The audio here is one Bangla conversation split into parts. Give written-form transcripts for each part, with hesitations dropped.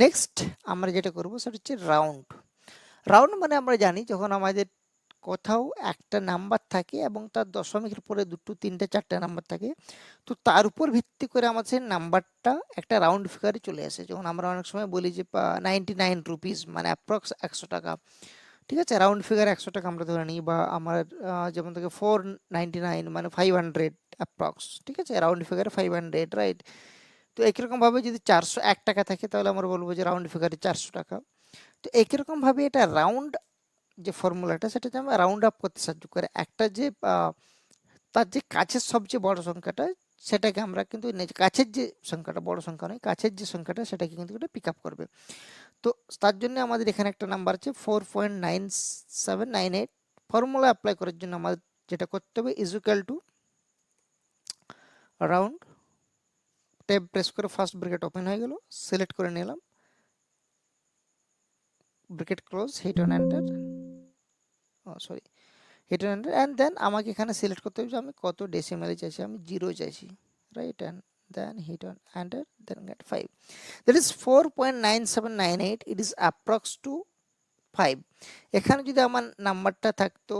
নেক্সট আমরা যেটা করব সেটা হচ্ছে রাউন্ড। রাউন্ড মানে আমরা জানি যখন আমাদের কোথাও একটা নাম্বার থাকে এবং তার দশমিকের পরে 2, 3, 4টে নাম্বার থাকে, তো তার উপর ভিত্তি করে আমাদের সেই নাম্বারটা একটা রাউন্ড ফিগারে চলে আসে। যেমন আমরা অনেক সময় বলি যে 99 রুপিস মানে অ্যাপ্রক্স 100 টাকা। ঠিক আছে, রাউন্ড ফিগার 100 টাকা আমরা ধরে নিই, বা আমার যেমন থেকে 499 মানে 500 অ্যাপ্রক্স। ঠিক আছে, রাউন্ড ফিগারে 500, রাইট? তো একই রকম ভাবে যদি 401 টাকা থাকে তাহলে আমরা বলবো যে রাউন্ড ফিগারে 400 টাকা। তো একই রকম ভাবে এটা রাউন্ড যে ফর্মুলাটা সেটা যে আমরা রাউন্ড আপ করতে সাহায্য করে একটা যে তার যে কাছের সবচেয়ে বড় সংখ্যাটা সেটাকে আমরা কিন্তু কাছের যে সংখ্যাটা, বড় সংখ্যা নয়, কাছের যে সংখ্যাটা সেটাকে কিন্তু এটা পিক আপ করবে। তো তার জন্য আমাদের এখানে একটা নাম্বার আছে 4.9798। ফর্মুলা অ্যাপ্লাই করার জন্য আমাদের যেটা করতে হবে is equal to round, tab press করে ফার্স্ট ব্র্যাকেট ওপেন হয়ে গেল, সিলেক্ট করে নিলাম, bracket close, hit on enter, sorry, hit on enter, and then আমাকে এখানে সিলেক্ট করতে হবে যে আমি কত ডেসিমেলে চাইছি। আমি 0 চাইছি, right? And then hit on enter, then get 5, that is 4.9798, it is approx to 5। এখানে যদি আমার নাম্বারটা থাকতো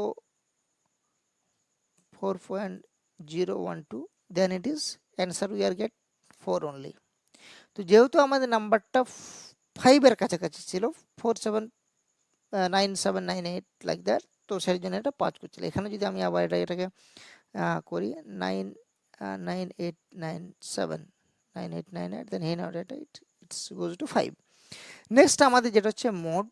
4.012, then it is answer we are get 4 only. তো যেহেতু আমাদের নাম্বারটা 5 এর কাছাকাছি ছিল, 479798 লাইক দ্যাট, তো সেই জন্য এটা 5 করছিল। এখানে যদি আমি আবার এটাকে করি 9897, 9898, then here now data it goes to 5. Next আমাদের যেটা হচ্ছে মোড।